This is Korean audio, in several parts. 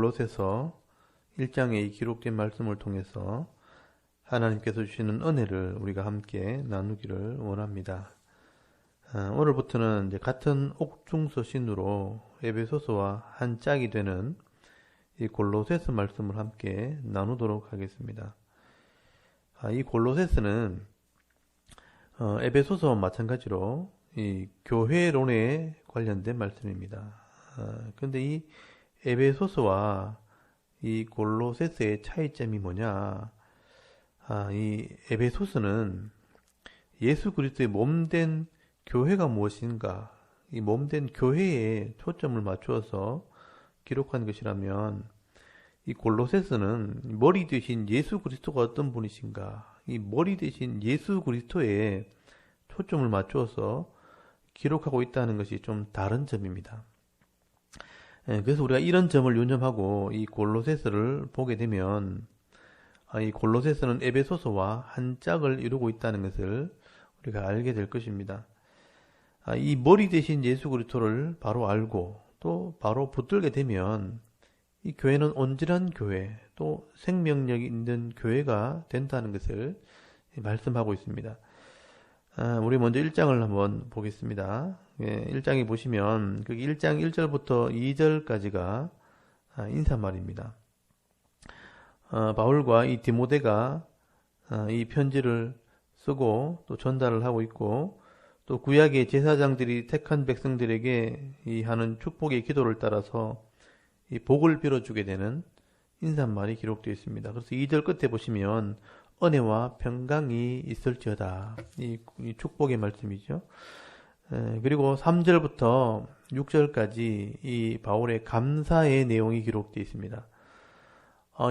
골로새서 1장에 기록된 말씀을 통해서 하나님께서 주시는 은혜를 우리가 함께 나누기를 원합니다. 오늘부터는 이제 같은 옥중서신으로 에베소서와 한 짝이 되는 이 골로새서 말씀을 함께 나누도록 하겠습니다. 이 골로새서는 에베소서와 마찬가지로 이 교회론에 관련된 말씀입니다. 그런데 이 에베소서와 이 골로새서의 차이점이 뭐냐? 이 에베소서는 예수 그리스도의 몸된 교회가 무엇인가, 이 몸된 교회에 초점을 맞추어서 기록한 것이라면, 이 골로새서는 머리 되신 예수 그리스도가 어떤 분이신가, 이 머리 되신 예수 그리스도에 초점을 맞추어서 기록하고 있다는 것이 좀 다른 점입니다. 그래서 우리가 이런 점을 유념하고 이 골로새서를 보게 되면 이 골로새서는 에베소서와 한 짝을 이루고 있다는 것을 우리가 알게 될 것입니다. 이 머리 대신 예수 그리스도를 바로 알고 또 바로 붙들게 되면 이 교회는 온전한 교회, 또 생명력이 있는 교회가 된다는 것을 말씀하고 있습니다. 우리 먼저 1장을 한번 보겠습니다. 1장에 보시면 그 1장 1절부터 2절까지가 인사말입니다. 바울과 이 디모데가 이 편지를 쓰고 또 전달을 하고 있고, 또 구약의 제사장들이 택한 백성들에게 이 하는 축복의 기도를 따라서 이 복을 빌어주게 되는 인사말이 기록되어 있습니다. 그래서 2절 끝에 보시면 은혜와 평강이 있을지어다, 이 축복의 말씀이죠. 그리고 3절부터 6절까지 이 바울의 감사의 내용이 기록되어 있습니다.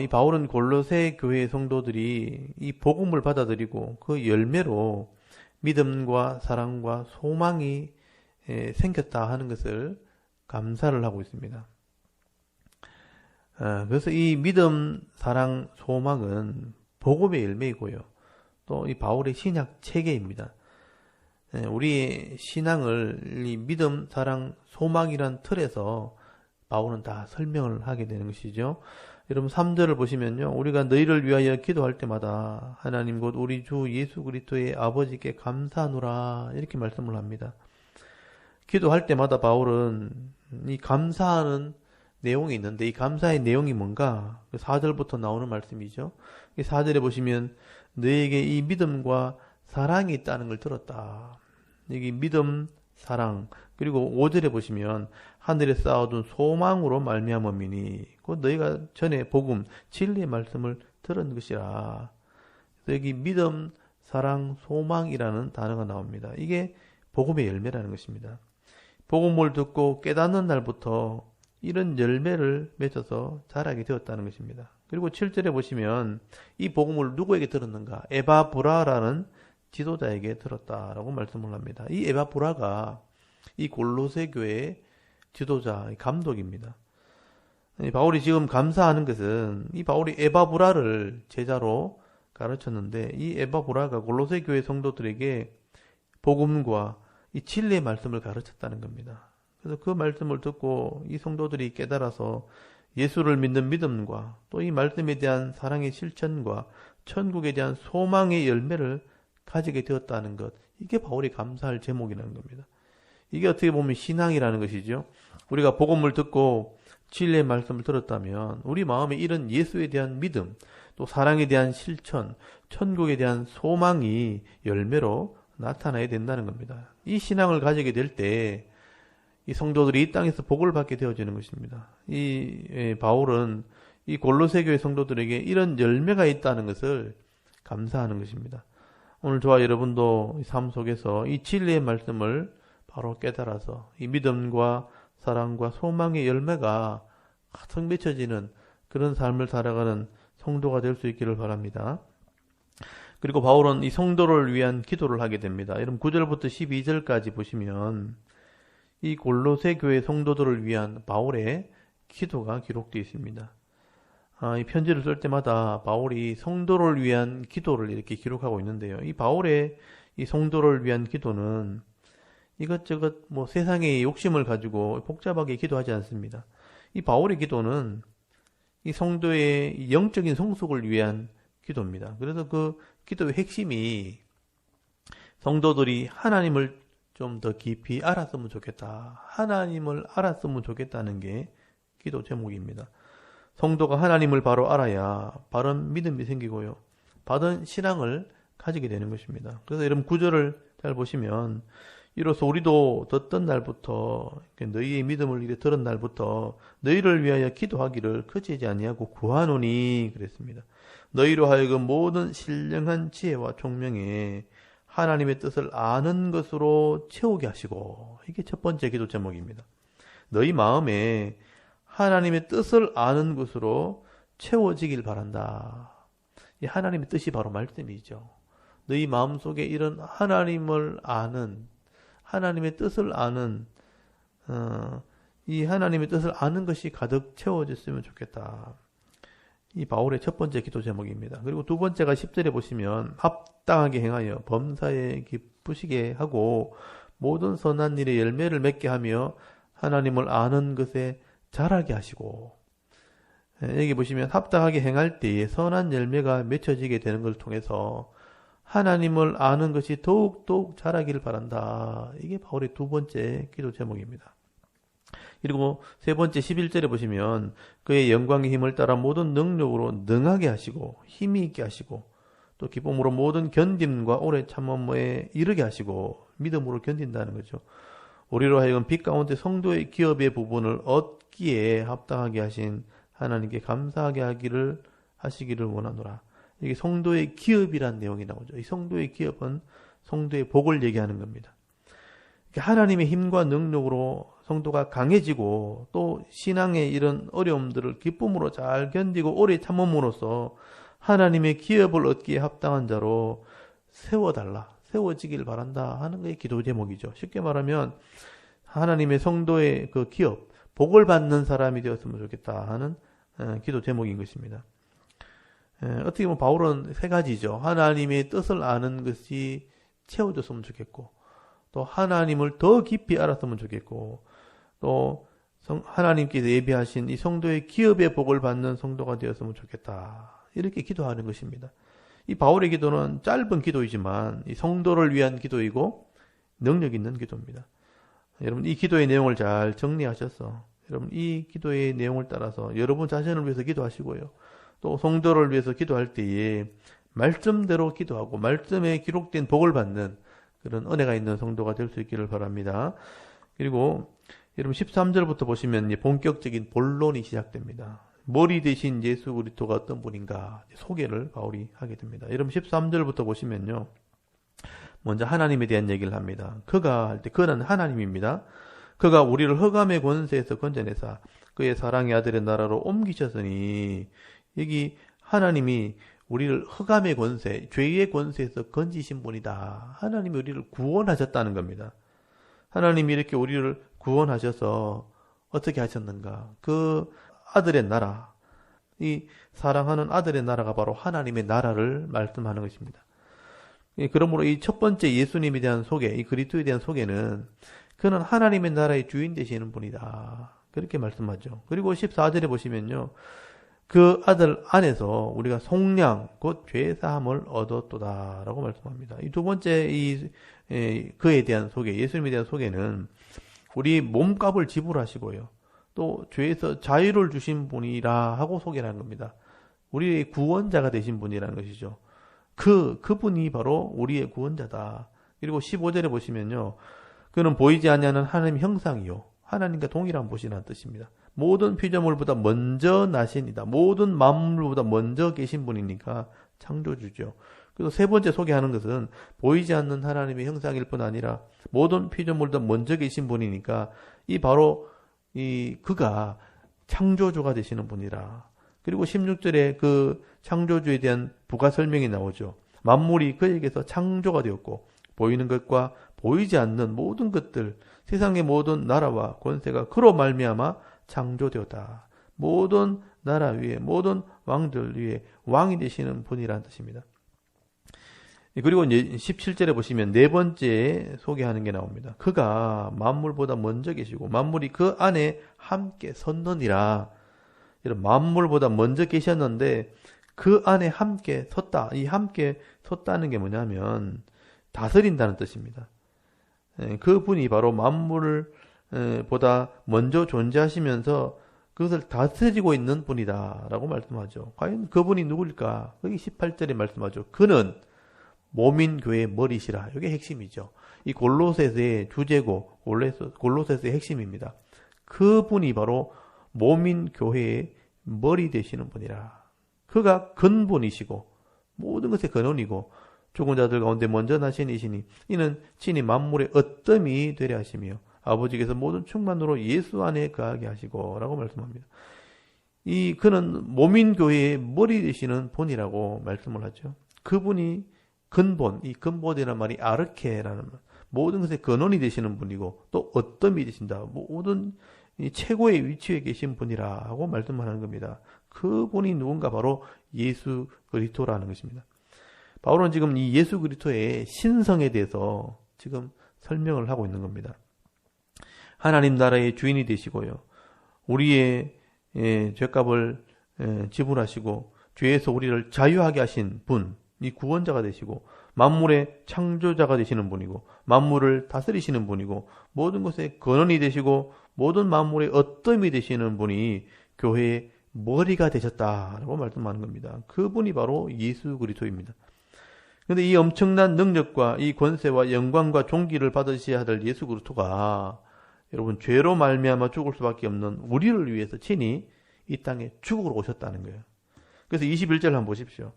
이 바울은 골로새 교회 성도들이 이 복음을 받아들이고 그 열매로 믿음과 사랑과 소망이 생겼다 하는 것을 감사를 하고 있습니다. 그래서 이 믿음, 사랑, 소망은 복음의 열매이고요. 또 이 바울의 신약 체계입니다. 우리의 신앙을 이 믿음, 사랑, 소망이란 틀에서 바울은 다 설명을 하게 되는 것이죠. 여러분 3절을 보시면요, 우리가 너희를 위하여 기도할 때마다 하나님 곧 우리 주 예수 그리스도의 아버지께 감사하노라, 이렇게 말씀을 합니다. 기도할 때마다 바울은 이 감사하는 내용이 있는데, 이 감사의 내용이 뭔가 4절부터 나오는 말씀이죠. 이 4절에 보시면 너에게 이 믿음과 사랑이 있다는 걸 들었다. 여기 믿음, 사랑. 그리고 5절에 보시면 하늘에 쌓아둔 소망으로 말미암음이니 곧 너희가 전에 복음, 진리의 말씀을 들은 것이라. 여기 믿음, 사랑, 소망이라는 단어가 나옵니다. 이게 복음의 열매라는 것입니다. 복음을 듣고 깨닫는 날부터 이런 열매를 맺어서 자라게 되었다는 것입니다. 그리고 7절에 보시면 이 복음을 누구에게 들었는가? 에바브라라는 지도자에게 들었다라고 말씀을 합니다. 이 에바브라가 이 골로새 교회의 지도자, 감독입니다. 바울이 지금 감사하는 것은 이 바울이 에바브라를 제자로 가르쳤는데, 이 에바브라가 골로새 교회 성도들에게 복음과 이 진리의 말씀을 가르쳤다는 겁니다. 그래서 그 말씀을 듣고 이 성도들이 깨달아서 예수를 믿는 믿음과 또 이 말씀에 대한 사랑의 실천과 천국에 대한 소망의 열매를 가지게 되었다는 것, 이게 바울이 감사할 제목이라는 겁니다. 이게 어떻게 보면 신앙이라는 것이죠. 우리가 복음을 듣고 진리의 말씀을 들었다면 우리 마음에 이런 예수에 대한 믿음, 또 사랑에 대한 실천, 천국에 대한 소망이 열매로 나타나야 된다는 겁니다. 이 신앙을 가지게 될 때 이 성도들이 이 땅에서 복을 받게 되어지는 것입니다. 바울은 이 골로새 교회 성도들에게 이런 열매가 있다는 것을 감사하는 것입니다. 오늘 저와 여러분도 삶 속에서 이 진리의 말씀을 바로 깨달아서 이 믿음과 사랑과 소망의 열매가 가득 맺혀지는 그런 삶을 살아가는 성도가 될 수 있기를 바랍니다. 그리고 바울은 이 성도를 위한 기도를 하게 됩니다. 여러분 9절부터 12절까지 보시면 이 골로새 교회 성도들을 위한 바울의 기도가 기록되어 있습니다. 이 편지를 쓸 때마다 바울이 성도를 위한 기도를 이렇게 기록하고 있는데요. 이 바울의 이 성도를 위한 기도는 이것저것 세상의 욕심을 가지고 복잡하게 기도하지 않습니다. 이 바울의 기도는 이 성도의 영적인 성숙을 위한 기도입니다. 그래서 그 기도의 핵심이 성도들이 하나님을 좀 더 깊이 알았으면 좋겠다. 하나님을 알았으면 좋겠다는 게 기도 제목입니다. 성도가 하나님을 바로 알아야 바른 믿음이 생기고요. 바른 신앙을 가지게 되는 것입니다. 그래서 여러분 구절을 잘 보시면 이로써 우리도 듣던 날부터 너희의 믿음을 이래 들은 날부터 너희를 위하여 기도하기를 그치지 아니하고 구하노니 그랬습니다. 너희로 하여금 모든 신령한 지혜와 총명에 하나님의 뜻을 아는 것으로 채우게 하시고 이게 첫 번째 기도 제목입니다. 너희 마음에 하나님의 뜻을 아는 것으로 채워지길 바란다. 이 하나님의 뜻이 바로 말씀이죠. 너희 마음속에 이런 하나님을 아는 하나님의 뜻을 아는 이 하나님의 뜻을 아는 것이 가득 채워졌으면 좋겠다. 이 바울의 첫 번째 기도 제목입니다. 그리고 두 번째가 10절에 보시면 합당하게 행하여 범사에 기쁘시게 하고 모든 선한 일에 열매를 맺게 하며 하나님을 아는 것에 자라게 하시고 여기 보시면 합당하게 행할 때에 선한 열매가 맺혀지게 되는 것을 통해서 하나님을 아는 것이 더욱더욱 자라기를 바란다. 이게 바울의 두 번째 기도 제목입니다. 그리고 세 번째 11절에 보시면 그의 영광의 힘을 따라 모든 능력으로 능하게 하시고 힘이 있게 하시고 또 기쁨으로 모든 견딤과 오래 참음에 이르게 하시고 믿음으로 견딘다는 거죠. 우리로 하여금 빛 가운데 성도의 기업의 부분을 얻기에 합당하게 하신 하나님께 감사하게 하시기를 원하노라. 이게 성도의 기업이라는 내용이 나오죠. 이 성도의 기업은 성도의 복을 얘기하는 겁니다. 하나님의 힘과 능력으로 성도가 강해지고 또 신앙의 이런 어려움들을 기쁨으로 잘 견디고 오래 참음으로써 하나님의 기업을 얻기에 합당한 자로 세워지길 바란다 하는 게 기도 제목이죠. 쉽게 말하면 하나님의 성도의 그 기업, 복을 받는 사람이 되었으면 좋겠다 하는 기도 제목인 것입니다. 어떻게 보면 바울은 세 가지죠. 하나님의 뜻을 아는 것이 채워졌으면 좋겠고 또 하나님을 더 깊이 알았으면 좋겠고 또 하나님께서 예비하신 이 성도의 기업의 복을 받는 성도가 되었으면 좋겠다. 이렇게 기도하는 것입니다. 이 바울의 기도는 짧은 기도이지만 이 성도를 위한 기도이고 능력 있는 기도입니다. 여러분 이 기도의 내용을 잘 정리하셔서 여러분 이 기도의 내용을 따라서 여러분 자신을 위해서 기도하시고요. 또 성도를 위해서 기도할 때에 말씀대로 기도하고 말씀에 기록된 복을 받는 그런 은혜가 있는 성도가 될 수 있기를 바랍니다. 그리고 여러분 13절부터 보시면 본격적인 본론이 시작됩니다. 머리 대신 예수 그리스도가 어떤 분인가 소개를 바울이 하게 됩니다. 여러분 13절부터 보시면요. 먼저 하나님에 대한 얘기를 합니다. 그가 할 때 그는 하나님입니다. 그가 우리를 흑암의 권세에서 건져내사 그의 사랑의 아들의 나라로 옮기셨으니 여기 하나님이 우리를 흑암의 권세, 죄의 권세에서 건지신 분이다. 하나님이 우리를 구원하셨다는 겁니다. 하나님이 이렇게 우리를 구원하셔서 어떻게 하셨는가? 그 아들의 나라, 이 사랑하는 아들의 나라가 바로 하나님의 나라를 말씀하는 것입니다. 그러므로 이 첫 번째 예수님에 대한 소개, 이 그리스도에 대한 소개는 그는 하나님의 나라의 주인 되시는 분이다. 그렇게 말씀하죠. 그리고 14절에 보시면요. 그 아들 안에서 우리가 속량 곧 죄사함을 얻었도다 라고 말씀합니다. 이 두 번째 그에 대한 소개, 예수님에 대한 소개는 우리 몸값을 지불하시고요. 또 죄에서 자유를 주신 분이라 하고 소개를 하는 겁니다. 우리의 구원자가 되신 분이라는 것이죠. 그분이 바로 우리의 구원자다. 그리고 15절에 보시면요. 그는 보이지 아니하는 하나님의 형상이요. 하나님과 동일한 분이라는 뜻입니다. 모든 피조물보다 먼저 나신이다. 모든 만물보다 먼저 계신 분이니까 창조주죠. 그래서 세 번째 소개하는 것은 보이지 않는 하나님의 형상일 뿐 아니라 모든 피조물보다 먼저 계신 분이니까 그가 창조주가 되시는 분이라. 그리고 16절에 그 창조주에 대한 부가 설명이 나오죠. 만물이 그에게서 창조가 되었고 보이는 것과 보이지 않는 모든 것들, 세상의 모든 나라와 권세가 그로 말미암아 창조되었다. 모든 나라 위에, 모든 왕들 위에 왕이 되시는 분이라는 뜻입니다. 그리고 이제 17절에 보시면 네 번째 소개하는 게 나옵니다. 그가 만물보다 먼저 계시고 만물이 그 안에 함께 섰느니라. 이런 만물보다 먼저 계셨는데 그 안에 함께 섰다. 이 함께 섰다는 게 뭐냐면 다스린다는 뜻입니다. 그분이 바로 만물을 보다 먼저 존재하시면서 그것을 다스리고 있는 분이다라고 말씀하죠. 과연 그분이 누구일까? 여기 18절에 말씀하죠. 그는 몸인 교회의 머리시라. 이게 핵심이죠. 이 골로새서의 주제고 골로새서의 핵심입니다. 그분이 바로 몸인 교회의 머리 되시는 분이라. 그가 근본이시고 모든 것의 근원이고 죽은 자들 가운데 먼저 나신 이시니 이는 친히 만물의 어뜸이 되려 하시며 아버지께서 모든 충만으로 예수 안에 거하게 하시고 라고 말씀합니다. 이 그는 몸인 교회의 머리 되시는 분이라고 말씀을 하죠. 그분이 근본, 이 근본이라는 말이 아르케라는 말, 모든 것의 근원이 되시는 분이고 또 어뜸이 되신다. 모든 이 최고의 위치에 계신 분이라고 말씀하는 겁니다. 그분이 누군가 바로 예수 그리스도라는 것입니다. 바울은 지금 이 예수 그리스도의 신성에 대해서 지금 설명을 하고 있는 겁니다. 하나님 나라의 주인이 되시고요. 우리의 죄값을 지불하시고 죄에서 우리를 자유하게 하신 분, 이 구원자가 되시고 만물의 창조자가 되시는 분이고 만물을 다스리시는 분이고 모든 것의 근원이 되시고 모든 만물의 어뜸이 되시는 분이 교회의 머리가 되셨다라고 말씀하는 겁니다. 그분이 바로 예수 그리스도입니다. 그런데 이 엄청난 능력과 이 권세와 영광과 존귀를 받으셔야 될 예수 그리스도가 여러분 죄로 말미암아 죽을 수밖에 없는 우리를 위해서 친히 이 땅에 죽으러 오셨다는 거예요. 그래서 21절 한번 보십시오.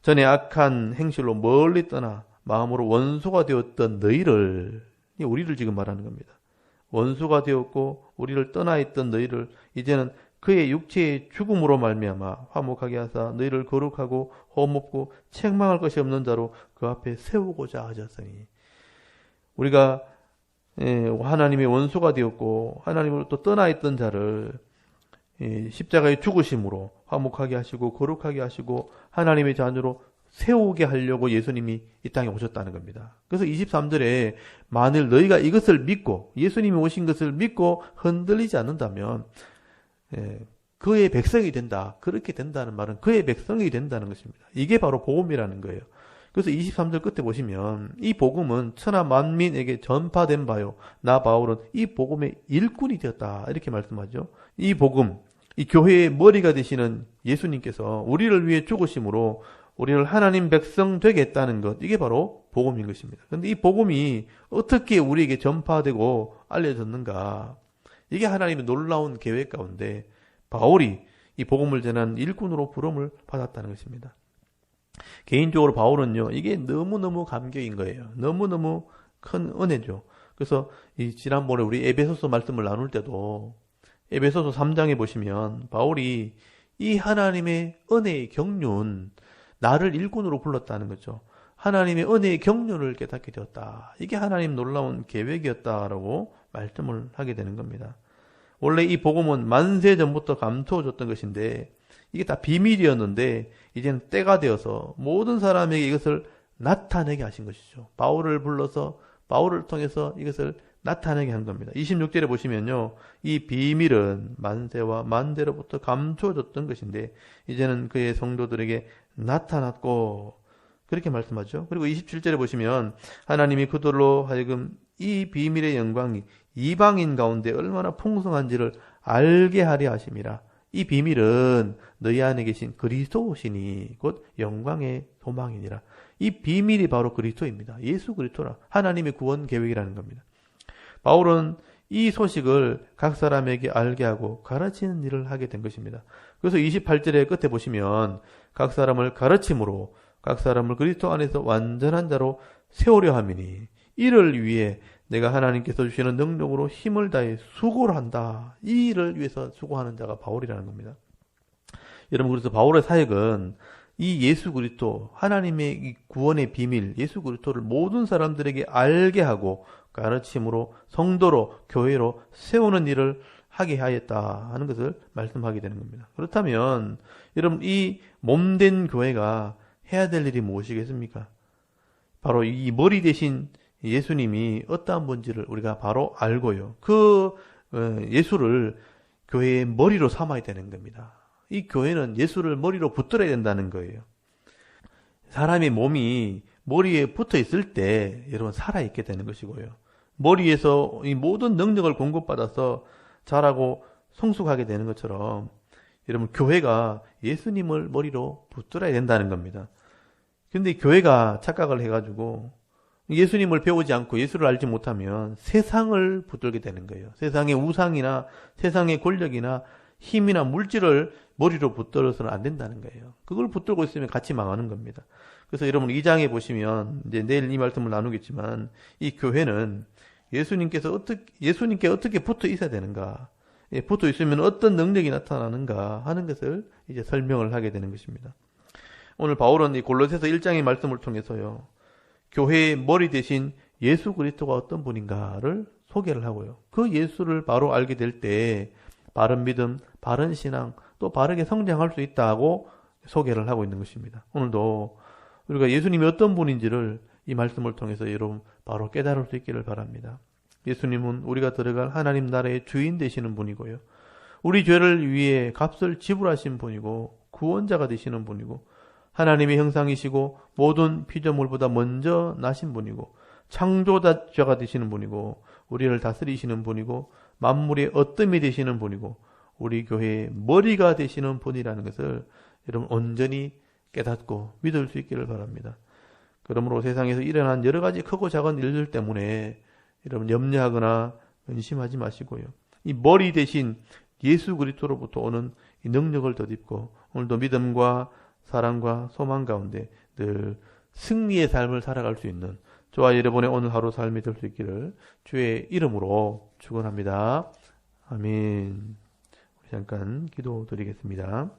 전에 악한 행실로 멀리 떠나 마음으로 원수가 되었던 너희를, 우리를 지금 말하는 겁니다. 원수가 되었고 우리를 떠나 있던 너희를 이제는 그의 육체의 죽음으로 말미암아 화목하게 하사 너희를 거룩하고 험없고 책망할 것이 없는 자로 그 앞에 세우고자 하셨으니, 우리가 하나님의 원수가 되었고 하나님으로부터 떠나 있던 자를 십자가의 죽으심으로 화목하게 하시고 거룩하게 하시고 하나님의 자녀로 세우게 하려고 예수님이 이 땅에 오셨다는 겁니다. 그래서 23절에 만일 너희가 이것을 믿고 예수님이 오신 것을 믿고 흔들리지 않는다면 그의 백성이 된다. 그렇게 된다는 말은 그의 백성이 된다는 것입니다. 이게 바로 복음이라는 거예요. 그래서 23절 끝에 보시면 이 복음은 천하 만민에게 전파된 바요. 나 바울은 이 복음의 일꾼이 되었다. 이렇게 말씀하죠. 이 복음, 이 교회의 머리가 되시는 예수님께서 우리를 위해 죽으심으로 우리를 하나님 백성 되게 했다는 것, 이게 바로 복음인 것입니다. 그런데 이 복음이 어떻게 우리에게 전파되고 알려졌는가? 이게 하나님의 놀라운 계획 가운데 바울이 이 복음을 전한 일꾼으로 부름을 받았다는 것입니다. 개인적으로 바울은요, 이게 너무너무 감격인 거예요. 너무너무 큰 은혜죠. 그래서 지난번에 우리 에베소서 말씀을 나눌 때도 에베소서 3장에 보시면 바울이 이 하나님의 은혜의 경륜, 나를 일꾼으로 불렀다는 거죠. 하나님의 은혜의 경륜을 깨닫게 되었다. 이게 하나님 놀라운 계획이었다라고 말씀을 하게 되는 겁니다. 원래 이 복음은 만세 전부터 감추어졌던 것인데 이게 다 비밀이었는데 이제는 때가 되어서 모든 사람에게 이것을 나타내게 하신 것이죠. 바울을 불러서 바울을 통해서 이것을 나타내게 한 겁니다. 26절에 보시면요, 이 비밀은 만세와 만대로부터 감추어졌던 것인데 이제는 그의 성도들에게 나타났고, 그렇게 말씀하죠. 그리고 27절에 보시면 하나님이 그들로 하여금 이 비밀의 영광이 이방인 가운데 얼마나 풍성한지를 알게 하려 하심이라. 이 비밀은 너희 안에 계신 그리스도시니 곧 영광의 소망이니라. 이 비밀이 바로 그리스도입니다. 예수 그리스도라. 하나님의 구원 계획이라는 겁니다. 바울은 이 소식을 각 사람에게 알게 하고 가르치는 일을 하게 된 것입니다. 그래서 28절의 끝에 보시면 각 사람을 가르침으로 각 사람을 그리스도 안에서 완전한 자로 세우려 함이니 이를 위해 내가 하나님께서 주시는 능력으로 힘을 다해 수고를 한다. 이 일을 위해서 수고하는 자가 바울이라는 겁니다. 여러분, 그래서 바울의 사역은 이 예수 그리스도, 하나님의 이 구원의 비밀, 예수 그리스도를 모든 사람들에게 알게 하고 가르침으로 성도로 교회로 세우는 일을 하게 하였다 하는 것을 말씀하게 되는 겁니다. 그렇다면 여러분, 이 몸된 교회가 해야 될 일이 무엇이겠습니까? 바로 이 머리 대신 예수님이 어떠한 분지를 우리가 바로 알고요. 그 예수를 교회의 머리로 삼아야 되는 겁니다. 이 교회는 예수를 머리로 붙들어야 된다는 거예요. 사람의 몸이 머리에 붙어 있을 때 여러분 살아있게 되는 것이고요. 머리에서 이 모든 능력을 공급받아서 자라고 성숙하게 되는 것처럼 여러분 교회가 예수님을 머리로 붙들어야 된다는 겁니다. 근데 교회가 착각을 해가지고 예수님을 배우지 않고 예수를 알지 못하면 세상을 붙들게 되는 거예요. 세상의 우상이나 세상의 권력이나 힘이나 물질을 머리로 붙들어서는 안 된다는 거예요. 그걸 붙들고 있으면 같이 망하는 겁니다. 그래서 여러분 2장에 보시면 이제 내일 이 말씀을 나누겠지만 이 교회는 예수님께 어떻게 붙어 있어야 되는가, 붙어 있으면 어떤 능력이 나타나는가 하는 것을 이제 설명을 하게 되는 것입니다. 오늘 바울은 이 골로새서 1장의 말씀을 통해서요, 교회의 머리 대신 예수 그리스도가 어떤 분인가를 소개를 하고요. 그 예수를 바로 알게 될 때 바른 믿음, 바른 신앙, 또 바르게 성장할 수 있다고 소개를 하고 있는 것입니다. 오늘도 우리가 예수님이 어떤 분인지를 이 말씀을 통해서 여러분 바로 깨달을 수 있기를 바랍니다. 예수님은 우리가 들어갈 하나님 나라의 주인 되시는 분이고요. 우리 죄를 위해 값을 지불하신 분이고 구원자가 되시는 분이고 하나님의 형상이시고 모든 피조물보다 먼저 나신 분이고 창조자가 되시는 분이고 우리를 다스리시는 분이고 만물의 어뜸이 되시는 분이고 우리 교회의 머리가 되시는 분이라는 것을 여러분 온전히 깨닫고 믿을 수 있기를 바랍니다. 그러므로 세상에서 일어난 여러 가지 크고 작은 일들 때문에 여러분 염려하거나 근심하지 마시고요. 이 머리 대신 예수 그리스도로부터 오는 이 능력을 덧입고 오늘도 믿음과 사랑과 소망 가운데 늘 승리의 삶을 살아갈 수 있는 저와 여러분의 오늘 하루 삶이 될 수 있기를 주의 이름으로 축원합니다. 아멘. 우리 잠깐 기도드리겠습니다.